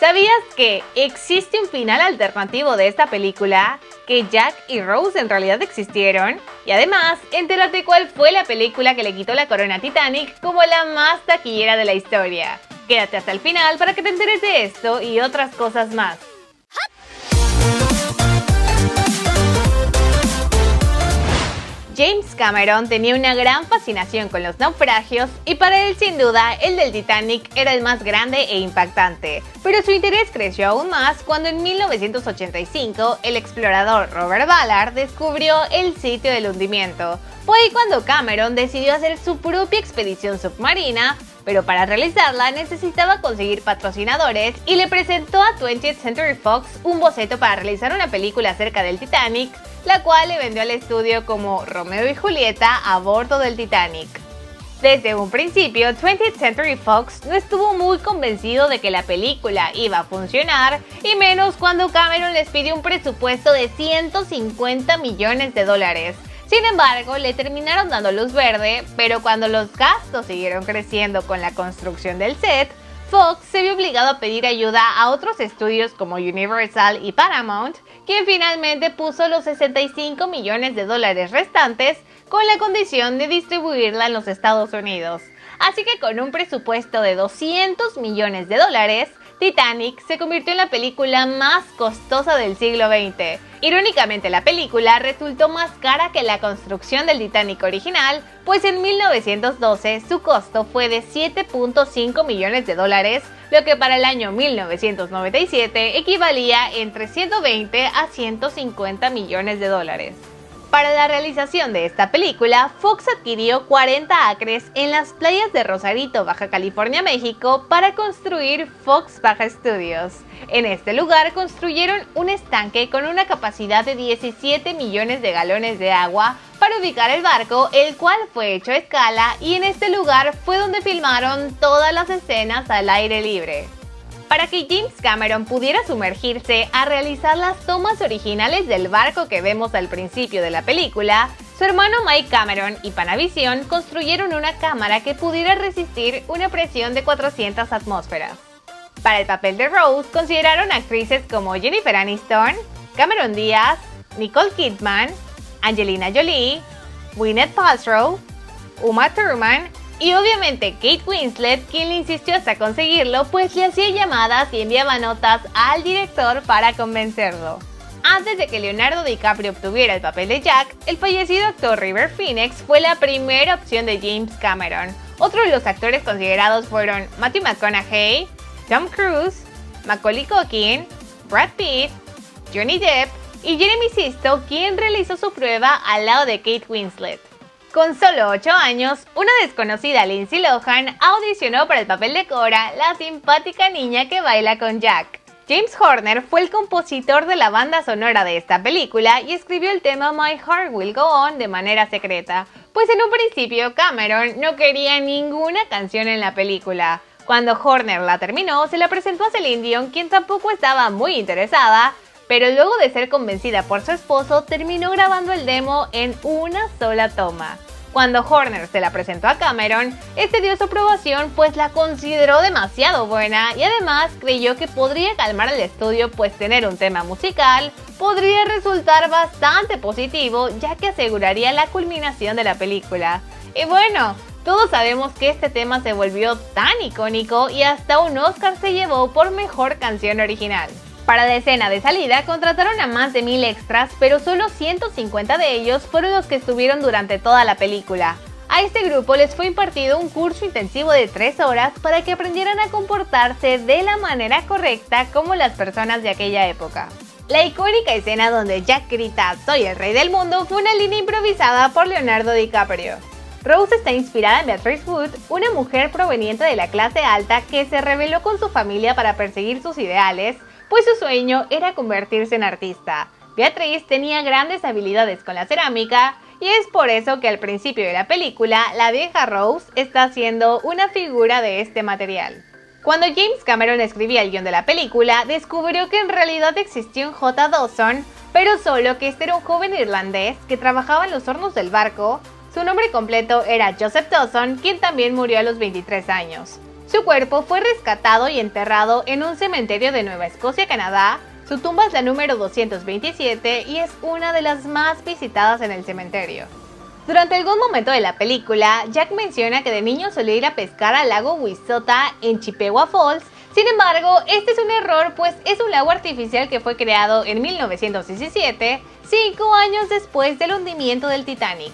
¿Sabías que existe un final alternativo de esta película? ¿Que Jack y Rose en realidad existieron? Y además, entérate cuál fue la película que le quitó la corona a Titanic como la más taquillera de la historia. Quédate hasta el final para que te enteres de esto y otras cosas más. James Cameron tenía una gran fascinación con los naufragios y para él sin duda el del Titanic era el más grande e impactante, pero su interés creció aún más cuando en 1985 el explorador Robert Ballard descubrió el sitio del hundimiento. Fue ahí cuando Cameron decidió hacer su propia expedición submarina, pero para realizarla necesitaba conseguir patrocinadores y le presentó a 20th Century Fox un boceto para realizar una película acerca del Titanic, la cual le vendió al estudio como Romeo y Julieta a bordo del Titanic. Desde un principio, 20th Century Fox no estuvo muy convencido de que la película iba a funcionar, y menos cuando Cameron les pidió un presupuesto de $150 millones. Sin embargo, le terminaron dando luz verde, pero cuando los gastos siguieron creciendo con la construcción del set, Fox se vio obligado a pedir ayuda a otros estudios como Universal y Paramount, quien finalmente puso los $65 millones restantes con la condición de distribuirla en los Estados Unidos. Así que con un presupuesto de $200 millones, Titanic se convirtió en la película más costosa del siglo XX. Irónicamente, la película resultó más cara que la construcción del Titanic original, pues en 1912 su costo fue de $7.5 millones, lo que para el año 1997 equivalía entre 120 a 150 millones de dólares. Para la realización de esta película, Fox adquirió 40 acres en las playas de Rosarito, Baja California, México, para construir Fox Baja Studios. En este lugar construyeron un estanque con una capacidad de 17 millones de galones de agua para ubicar el barco, el cual fue hecho a escala, y en este lugar fue donde filmaron todas las escenas al aire libre. Para que James Cameron pudiera sumergirse a realizar las tomas originales del barco que vemos al principio de la película, su hermano Mike Cameron y Panavision construyeron una cámara que pudiera resistir una presión de 400 atmósferas. Para el papel de Rose consideraron actrices como Jennifer Aniston, Cameron Diaz, Nicole Kidman, Angelina Jolie, Gwyneth Paltrow, Uma Thurman y obviamente Kate Winslet, quien le insistió hasta conseguirlo, pues le hacía llamadas y enviaba notas al director para convencerlo. Antes de que Leonardo DiCaprio obtuviera el papel de Jack, el fallecido actor River Phoenix fue la primera opción de James Cameron. Otros de los actores considerados fueron Matthew McConaughey, Tom Cruise, Macaulay Culkin, Brad Pitt, Johnny Depp y Jeremy Sisto, quien realizó su prueba al lado de Kate Winslet. Con solo 8 años, una desconocida Lindsay Lohan audicionó para el papel de Cora, la simpática niña que baila con Jack. James Horner fue el compositor de la banda sonora de esta película y escribió el tema My Heart Will Go On de manera secreta, pues en un principio Cameron no quería ninguna canción en la película. Cuando Horner la terminó, se la presentó a Celine Dion, quien tampoco estaba muy interesada, pero luego de ser convencida por su esposo, terminó grabando el demo en una sola toma. Cuando Horner se la presentó a Cameron, este dio su aprobación, pues la consideró demasiado buena y además creyó que podría calmar al estudio, pues tener un tema musical podría resultar bastante positivo, ya que aseguraría la culminación de la película. Y bueno, todos sabemos que este tema se volvió tan icónico y hasta un Oscar se llevó por mejor canción original. Para la escena de salida contrataron a más de 1000 extras, pero solo 150 de ellos fueron los que estuvieron durante toda la película. A este grupo les fue impartido un curso intensivo de 3 horas para que aprendieran a comportarse de la manera correcta como las personas de aquella época. La icónica escena donde Jack grita "Soy el rey del mundo" fue una línea improvisada por Leonardo DiCaprio. Rose está inspirada en Beatrice Wood, una mujer proveniente de la clase alta que se rebeló con su familia para perseguir sus ideales, pues su sueño era convertirse en artista. Beatrice tenía grandes habilidades con la cerámica y es por eso que al principio de la película la vieja Rose está haciendo una figura de este material. Cuando James Cameron escribía el guión de la película, descubrió que en realidad existía un J. Dawson, pero solo que este era un joven irlandés que trabajaba en los hornos del barco. Su nombre completo era Joseph Dawson, quien también murió a los 23 años. Su cuerpo fue rescatado y enterrado en un cementerio de Nueva Escocia, Canadá. Su tumba es la número 227 y es una de las más visitadas en el cementerio. Durante algún momento de la película, Jack menciona que de niño solía ir a pescar al lago Wissota en Chippewa Falls. Sin embargo, este es un error, pues es un lago artificial que fue creado en 1917, 5 años después del hundimiento del Titanic.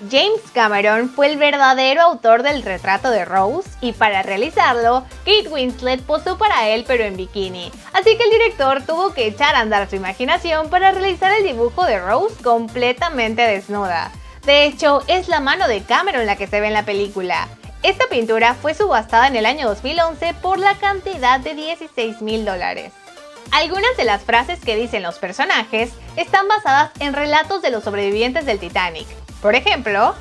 James Cameron fue el verdadero autor del retrato de Rose y para realizarlo, Kate Winslet posó para él pero en bikini, así que el director tuvo que echar a andar su imaginación para realizar el dibujo de Rose completamente desnuda. De hecho, es la mano de Cameron la que se ve en la película. Esta pintura fue subastada en el año 2011 por la cantidad de $16,000. Algunas de las frases que dicen los personajes están basadas en relatos de los sobrevivientes del Titanic. Por ejemplo,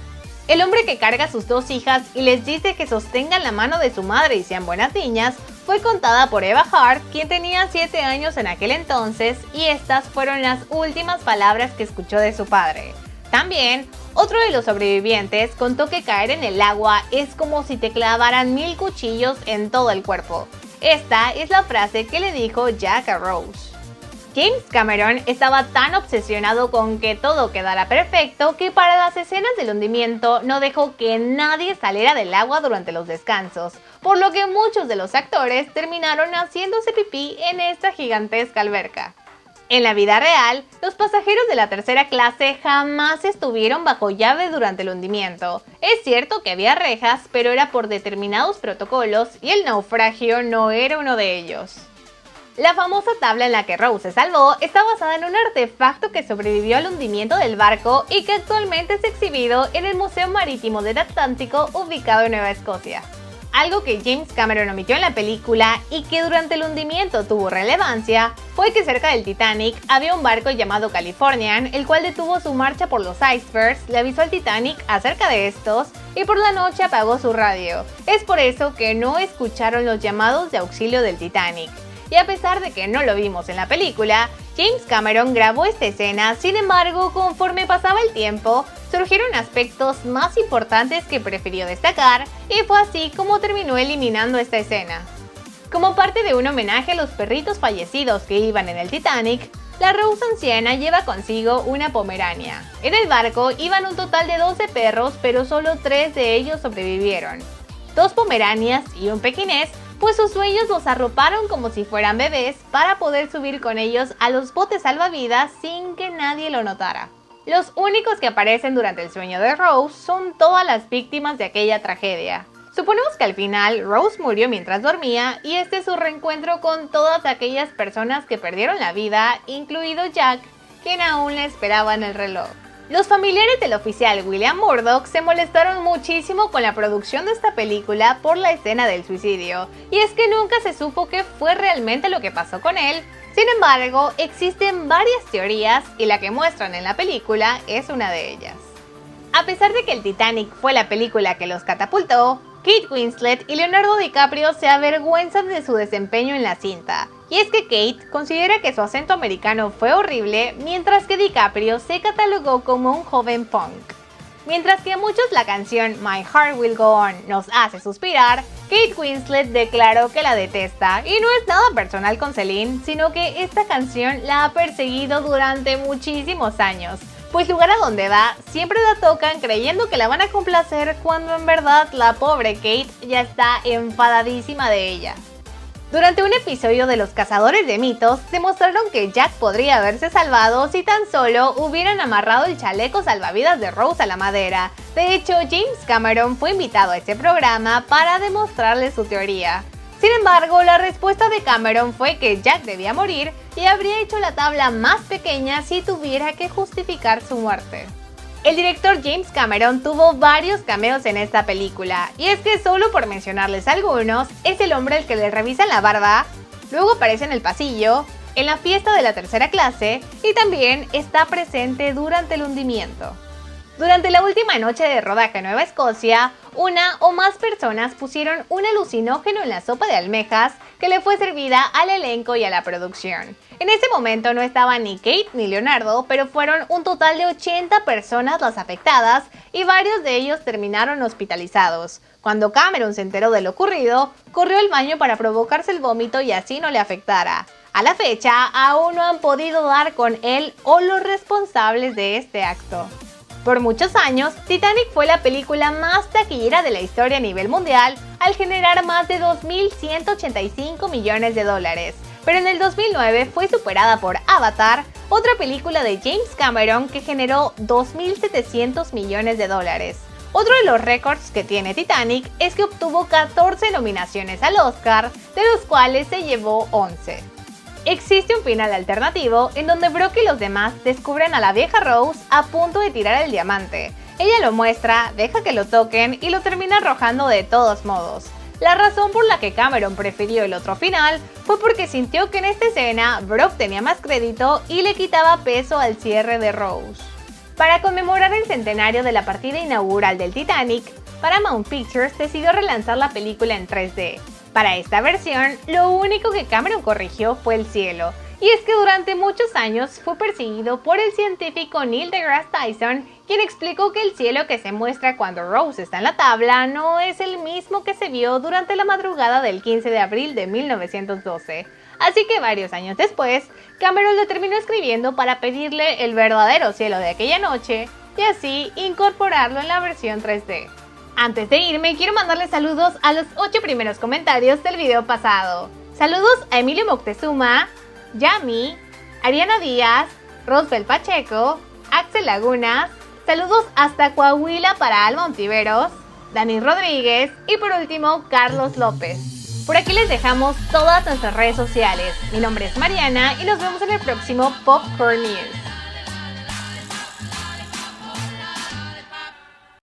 el hombre que carga a sus 2 hijas y les dice que sostengan la mano de su madre y sean buenas niñas fue contada por Eva Hart, quien tenía 7 años en aquel entonces, y estas fueron las últimas palabras que escuchó de su padre. También, otro de los sobrevivientes contó que caer en el agua es como si te clavaran 1000 cuchillos en todo el cuerpo. Esta es la frase que le dijo Jack a Rose. James Cameron estaba tan obsesionado con que todo quedara perfecto que para las escenas del hundimiento no dejó que nadie saliera del agua durante los descansos, por lo que muchos de los actores terminaron haciéndose pipí en esta gigantesca alberca. En la vida real, los pasajeros de la tercera clase jamás estuvieron bajo llave durante el hundimiento. Es cierto que había rejas, pero era por determinados protocolos y el naufragio no era uno de ellos. La famosa tabla en la que Rose se salvó está basada en un artefacto que sobrevivió al hundimiento del barco y que actualmente es exhibido en el Museo Marítimo del Atlántico ubicado en Nueva Escocia. Algo que James Cameron omitió en la película y que durante el hundimiento tuvo relevancia fue que cerca del Titanic había un barco llamado Californian, el cual detuvo su marcha por los icebergs, le avisó al Titanic acerca de estos y por la noche apagó su radio. Es por eso que no escucharon los llamados de auxilio del Titanic. Y a pesar de que no lo vimos en la película, James Cameron grabó esta escena, sin embargo, conforme pasaba el tiempo, surgieron aspectos más importantes que prefirió destacar y fue así como terminó eliminando esta escena. Como parte de un homenaje a los perritos fallecidos que iban en el Titanic, la Rose anciana lleva consigo una pomerania. En el barco iban un total de 12 perros, pero solo 3 de ellos sobrevivieron. 2 pomeranias y un pequinés, pues sus dueños los arroparon como si fueran bebés para poder subir con ellos a los botes salvavidas sin que nadie lo notara. Los únicos que aparecen durante el sueño de Rose son todas las víctimas de aquella tragedia. Suponemos que al final Rose murió mientras dormía y este es su reencuentro con todas aquellas personas que perdieron la vida, incluido Jack, quien aún le esperaba en el reloj. Los familiares del oficial William Murdoch se molestaron muchísimo con la producción de esta película por la escena del suicidio, y es que nunca se supo qué fue realmente lo que pasó con él. Sin embargo, existen varias teorías y la que muestran en la película es una de ellas. A pesar de que el Titanic fue la película que los catapultó, Kate Winslet y Leonardo DiCaprio se avergüenzan de su desempeño en la cinta. Y es que Kate considera que su acento americano fue horrible, mientras que DiCaprio se catalogó como un joven punk. Mientras que a muchos la canción My Heart Will Go On nos hace suspirar, Kate Winslet declaró que la detesta, y no es nada personal con Celine, sino que esta canción la ha perseguido durante muchísimos años, pues lugar a donde va, siempre la tocan creyendo que la van a complacer cuando en verdad la pobre Kate ya está enfadadísima de ella. Durante un episodio de Los Cazadores de Mitos, demostraron que Jack podría haberse salvado si tan solo hubieran amarrado el chaleco salvavidas de Rose a la madera. De hecho, James Cameron fue invitado a este programa para demostrarle su teoría. Sin embargo, la respuesta de Cameron fue que Jack debía morir y habría hecho la tabla más pequeña si tuviera que justificar su muerte. El director James Cameron tuvo varios cameos en esta película, y es que solo por mencionarles algunos, es el hombre el que le revisan la barba, luego aparece en el pasillo, en la fiesta de la tercera clase y también está presente durante el hundimiento. Durante la última noche de rodaje en Nueva Escocia, una o más personas pusieron un alucinógeno en la sopa de almejas que le fue servida al elenco y a la producción. En ese momento no estaban ni Kate ni Leonardo, pero fueron un total de 80 personas las afectadas y varios de ellos terminaron hospitalizados. Cuando Cameron se enteró de lo ocurrido, corrió al baño para provocarse el vómito y así no le afectara. A la fecha, aún no han podido dar con él o los responsables de este acto. Por muchos años, Titanic fue la película más taquillera de la historia a nivel mundial, al generar más de 2.185 millones de dólares. Pero en el 2009 fue superada por Avatar, otra película de James Cameron que generó 2.700 millones de dólares. Otro de los récords que tiene Titanic es que obtuvo 14 nominaciones al Oscar, de los cuales se llevó 11. Existe un final alternativo en donde Brock y los demás descubren a la vieja Rose a punto de tirar el diamante. Ella lo muestra, deja que lo toquen y lo termina arrojando de todos modos. La razón por la que Cameron prefirió el otro final fue porque sintió que en esta escena Brock tenía más crédito y le quitaba peso al cierre de Rose. Para conmemorar el centenario de la partida inaugural del Titanic, Paramount Pictures decidió relanzar la película en 3D. Para esta versión, lo único que Cameron corrigió fue el cielo, y es que durante muchos años fue perseguido por el científico Neil deGrasse Tyson, quien explicó que el cielo que se muestra cuando Rose está en la tabla no es el mismo que se vio durante la madrugada del 15 de abril de 1912. Así que varios años después, Cameron lo terminó escribiendo para pedirle el verdadero cielo de aquella noche y así incorporarlo en la versión 3D. Antes de irme, quiero mandarle saludos a los 8 primeros comentarios del video pasado. Saludos a Emilio Moctezuma, Yami, Ariana Díaz, Rosbel Pacheco, Axel Lagunas, saludos hasta Coahuila para Alma Ontiveros, Dani Rodríguez y por último Carlos López. Por aquí les dejamos todas nuestras redes sociales. Mi nombre es Mariana y nos vemos en el próximo Popcorn News.